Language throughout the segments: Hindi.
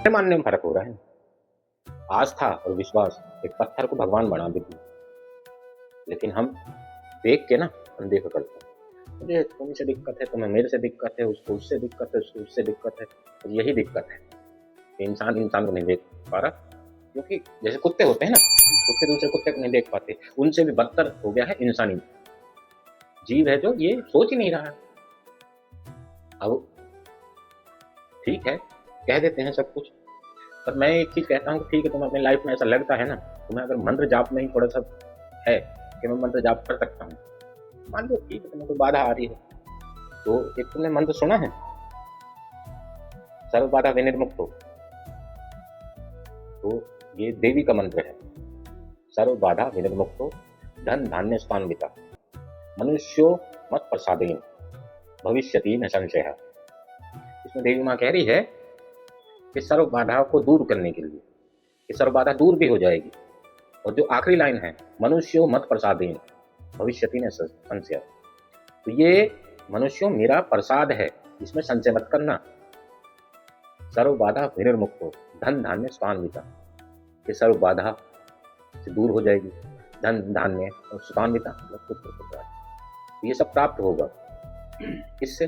मानने में फर्क हो रहा है। आस्था और विश्वास एक पत्थर को भगवान बना देती है, लेकिन हम देख के ना अनदेखा करते हैं। मुझे तुमसे दिक्कत है, तुम्हें मेरे से दिक्कत है, उसको उससे दिक्कत है, उसको उससे दिक्कत है। और यही दिक्कत है कि इंसान इंसान को नहीं देख पा रहा, क्योंकि जैसे कुत्ते होते हैं ना, कुत्ते दूसरे कुत्ते को नहीं देख पाते, उनसे भी बदतर हो गया है इंसानी जीव है जो ये सोच ही नहीं रहा है। अब ठीक है, कह देते हैं सब कुछ, पर मैं एक चीज कहता हूँ, ठीक है तुम्हें अपनी लाइफ में ऐसा लगता है ना, तुम्हें अगर मंत्र जाप में ही थोड़ा सा है कि मैं मंत्र जाप कर सकता हूँ, मान लो ठीक है तुम्हें कोई बाधा आ रही है, तो एक तुमने मंत्र सुना है, सर्व बाधा विनिर्मुक्त हो, तो ये देवी का मंत्र है। सर्व बाधा विनिर्मुक्त हो, धन धान्य स्थान्विता, मनुष्यो मत प्रसादेन, भविष्यति न संशय। इसमें देवी माँ कह रही है कि सर्व बाधा को दूर करने के लिए, कि सर्व बाधा दूर भी हो जाएगी। और जो आखिरी लाइन है, मनुष्यो मत प्रसादेन, भविष्यति न संशय, तो ये मनुष्यों मेरा प्रसाद है, इसमें संशय मत करना। सर्व बाधा विनिर्मुक्त हो, धन धान्य स्वान्विता, ये सर्व बाधा से दूर हो जाएगी, धन धान्य और स्वान्विता मतलब पुत्र पुत्र, तो ये सब प्राप्त होगा। इससे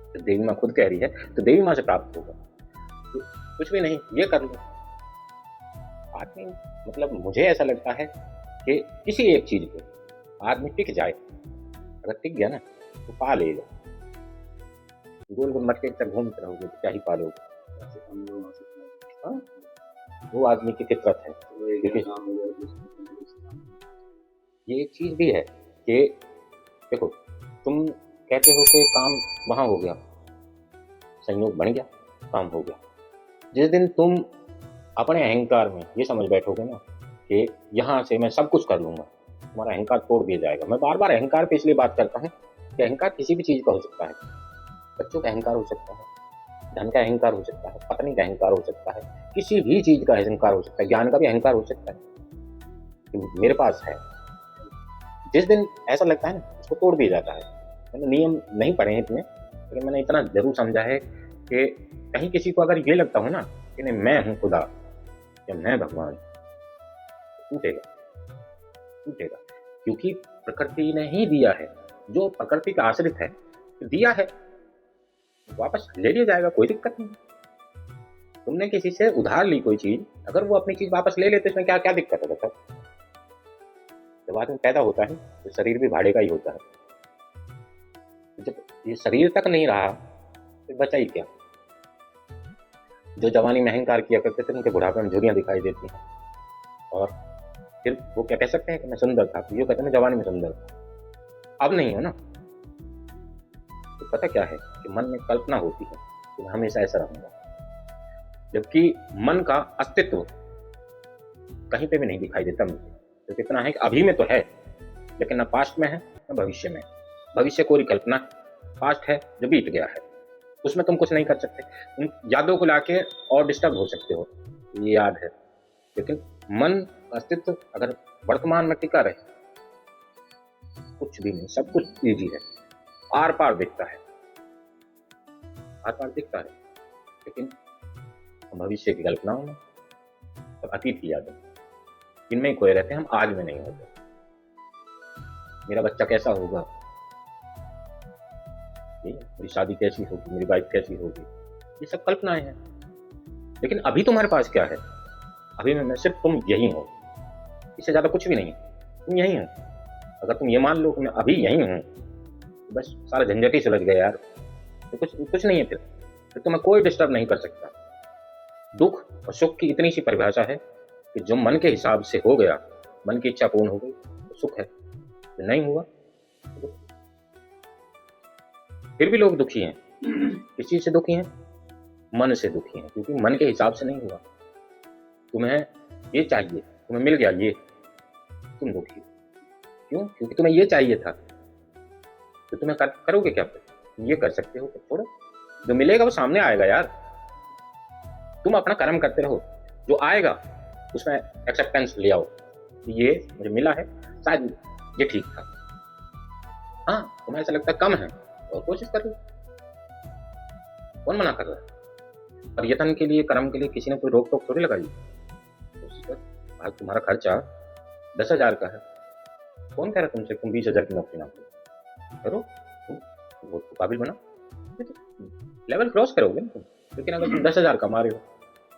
तो देवी माँ खुद कह रही है, तो देवी माँ से प्राप्त होगा। तो कुछ भी नहीं, ये कर लो आदमी, मतलब मुझे ऐसा लगता है कि किसी एक चीज पे आदमी टिक जाए, अगर टिक गया ना तो पा लेगा। गोल गोल मटके तक घूमते रहोगे तो क्या ही पालोगे। हाँ, वो आदमी की फितरत है। ये एक चीज भी है कि देखो, तुम कहते हो कि काम वहां हो गया, संयोग बन गया, काम हो गया। जिस दिन तुम अपने अहंकार में ये समझ बैठोगे ना कि यहाँ से मैं सब कुछ कर लूंगा, तुम्हारा अहंकार तोड़ दिया जाएगा। मैं बार बार अहंकार पे इसलिए बात करता हूँ कि अहंकार किसी भी चीज का हो सकता है। बच्चों का अहंकार हो सकता है, धन का अहंकार हो सकता है, पत्नी का अहंकार हो सकता है, किसी भी चीज का अहंकार हो सकता है, ज्ञान का भी अहंकार हो सकता है कि मेरे पास है। जिस दिन ऐसा लगता है ना, उसको तोड़ दिया जाता है। मैंने नियम नहीं पढ़े हैं इतने, लेकिन मैंने इतना जरूर समझा है कि कहीं किसी को अगर ये लगता हो ना कि नहीं मैं हूं खुदा या मैं भगवान, टूटेगा टूटेगा, क्योंकि प्रकृति ने ही दिया है। जो प्रकृति का आश्रित है, तो दिया है, वापस ले लिया जाएगा, कोई दिक्कत नहीं। तुमने किसी से उधार ली कोई चीज, अगर वो अपनी चीज वापस ले लेते, इसमें क्या क्या दिक्कत है बताओ। जब आदमी पैदा होता है तो शरीर भी भाड़े का ही होता है। जब ये शरीर तक नहीं रहा तो बचा ही क्या। जो जवानी में अहंकार किया करते थे, उनके बुढ़ापे में झुर्रियां दिखाई देती हैं, और फिर वो क्या कह सकते हैं कि मैं सुंदर था, तो ये कहते हैं मैं जवानी में सुंदर था। अब नहीं हो ना, तो पता क्या है कि मन में कल्पना होती है कि मैं हमेशा ऐसा रहूंगा, जबकि मन का अस्तित्व कहीं पे भी नहीं दिखाई देता मुझे। तो कितना है कि अभी में तो है, लेकिन ना पास्ट में है ना भविष्य में। भविष्य कोई कल्पना, पास्ट है जो बीत गया है, उसमें तुम कुछ नहीं कर सकते। उन यादों को लाके और डिस्टर्ब हो सकते हो, ये याद है, लेकिन मन का अस्तित्व अगर वर्तमान में टिका रहे, कुछ भी नहीं, सब कुछ ईजी है, आर पार दिखता है, आर पार दिखता है। लेकिन भविष्य की कल्पनाओं में और अतीत की यादों, इनमें ही खोए रहते हैं, हम आज में नहीं होते। मेरा बच्चा कैसा होगा, मेरी शादी कैसी होगी, मेरी वाइफ कैसी होगी, ये सब कल्पनाएं हैं। लेकिन अभी तुम्हारे पास क्या है, अभी में सिर्फ तुम यही हो, इससे ज्यादा कुछ भी नहीं, तुम यही हो। अगर तुम ये मान लो कि मैं अभी यही हूँ, तो बस सारा झंझट ही सुलझ गया यार। तो कुछ नहीं है, फिर तुम्हें कोई डिस्टर्ब नहीं कर सकता। दुख और सुख की इतनी सी परिभाषा है कि जो मन के हिसाब से हो गया, मन की इच्छा पूर्ण हो गई तो सुख है, जो नहीं हुआ तो दुख। फिर भी लोग दुखी हैं, किस चीज से दुखी हैं, मन से दुखी हैं, क्योंकि मन के हिसाब से नहीं हुआ। तुम्हें ये चाहिए, तुम्हें मिल गया ये, तुम दुखी हो। क्यों? क्योंकि तुम्हें ये चाहिए था, तो तुम्हें करोगे क्या फिर? तुम ये कर सकते हो तो छोड़ो, जो मिलेगा वो सामने आएगा यार। तुम अपना कर्म करते रहो, जो आएगा उसमें एक्सेप्टेंस ले आओ, ये मुझे मिला है, शायद ये ठीक था। हाँ, तुम्हें ऐसा लगता है कम है, और कोशिश कर लो, कौन मना कर रहा है। पर्यटन के लिए, कर्म के लिए किसी ने कोई रोक टोक थोड़ी लगाई। कोशिश कर। आज तुम्हारा खर्चा 10,000 का है, कौन कह रहा है तुमसे तुम 20,000 की नौकरी ना करो। तुम वो तो काबिल बना, तो लेवल क्रॉस करोगे ना तुम। लेकिन अगर तुम 10,000 कमा रहे हो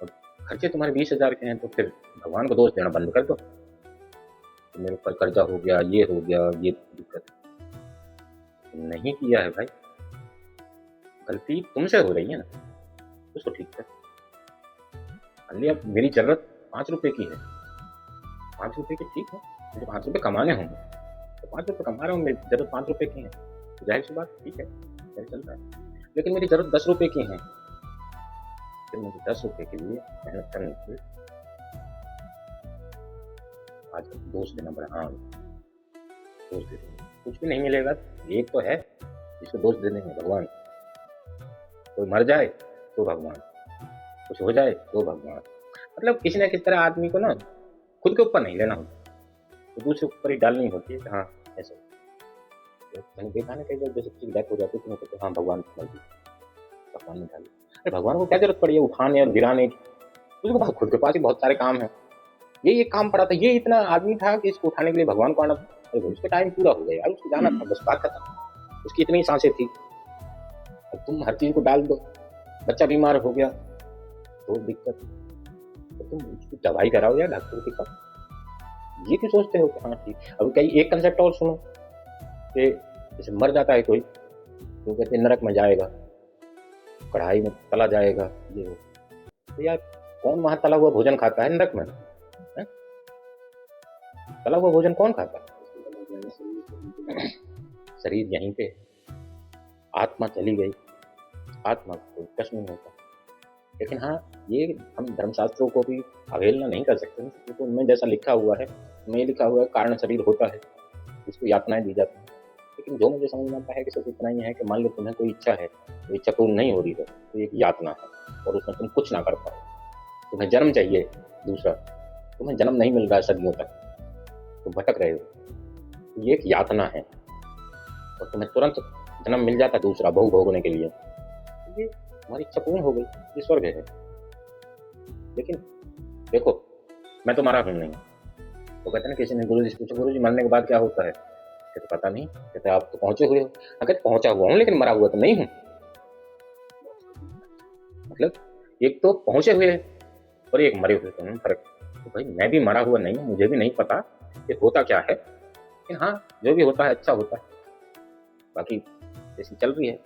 और खर्चे तुम्हारे 20,000 के हैं, तो फिर भगवान को दोष देना बंद कर दो। तो मेरे ऊपर कर्जा हो गया, ये हो गया, ये दिक्कत नहीं किया है भाई, गलती तुमसे हो रही है ना, उसको ठीक कर। मान लिया मेरी जरूरत 5 रुपए की है, 5 रुपए की, ठीक है, मुझे 5 रुपए कमाने होंगे, तो 5 रुपए कमा रहा हूँ, मेरी जरूरत 5 रुपए की है, तो जाहिर सी बात, ठीक है, चल चलता है। लेकिन मेरी जरूरत 10 रुपए की है, फिर मुझे 10 रुपए के लिए मेहनत करनी चाहिए। आज दोष देना पड़ा, हाँ दोष दे देंगे, कुछ भी नहीं मिलेगा। एक तो है जिसको दोष दे देंगे, भगवान। कोई मर जाए तो भगवान, कुछ हो जाए तो भगवान। मतलब किसी न किसी तरह आदमी को ना खुद के ऊपर नहीं लेना होता, तो दूसरे ऊपर ही डालनी होती है। हाँ ऐसा मैंने देखा ना, कई बार जैसे किसी की डेथ हो जाती है, तो हाँ भगवान की मर्जी, भगवान ने डाली। अरे भगवान को क्या जरूरत पड़ी है उठाने और गिराने की, उसके पास खुद के पास ही बहुत सारे काम है। ये एक काम पड़ा था, ये इतना आदमी था कि इसको उठाने के लिए भगवान को आना था। अरे भाई उसका टाइम पूरा हो गया यार, उसको जाना था, बस बात खत्म। उसकी इतनी सांसें थी। अब तुम हर चीज को डाल दो, बच्चा बीमार हो गया तो दिक्कत, तो तुम उसकी दवाई कराओ या डॉक्टर के पास, ये क्यों सोचते हो कि हाँ ठीक। अब कई एक कंसेप्ट और सुनो कि जैसे मर जाता है कोई, तो कहते हैं नरक में जाएगा, कढ़ाई में तला जाएगा, ये हो। तो यार कौन वहां तला हुआ भोजन खाता है नरक में? तला हुआ भोजन कौन खाता है? शरीर यहीं पे, आत्मा चली गई, आत्मा को कोई कष्ट नहीं होता। लेकिन हाँ, ये हम धर्मशास्त्रों को भी अवहेलना नहीं कर सकते, क्योंकि उनमें जैसा लिखा हुआ है, उनमें ये लिखा हुआ है कारण शरीर होता है, जिसको यातनाएं दी जाती हैं। लेकिन जो मुझे समझ में आता है कि सिर्फ इतना ही है कि मान लो तुम्हें कोई इच्छा है, तो इच्छा पूर्ण नहीं हो रही है, तो एक यातना है और उसमें तुम कुछ ना कर पाओ। तुम्हें जन्म चाहिए दूसरा, तुम्हें जन्म नहीं मिल रहा है सदियों तक, तुम भटक रहे हो, तो ये एक यातना है। और तुम्हें तुरंत जन्म मिल जाता दूसरा बहु भोगने के लिए, तो ये तुम्हारी इच्छा पूर्ण हो गई, ये स्वर्ग है। लेकिन देखो मैं तो मरा हूं नहीं, तो कहते ना, किसी ने गुरु जी से पूछा, गुरु जी मरने के बाद क्या होता है? कहते पता नहीं। कहते आप तो पहुंचे हुए हो। अगर पहुंचा हुआ हूँ लेकिन मरा हुआ तो नहीं हूँ। मतलब एक तो पहुंचे हुए और एक मरे हुए, तो फर्क। तो भाई मैं भी मरा हुआ नहीं हूँ, मुझे भी नहीं पता कि होता क्या है, लेकिन हाँ जो भी होता है अच्छा होता है। बाकी जैसी चल रही है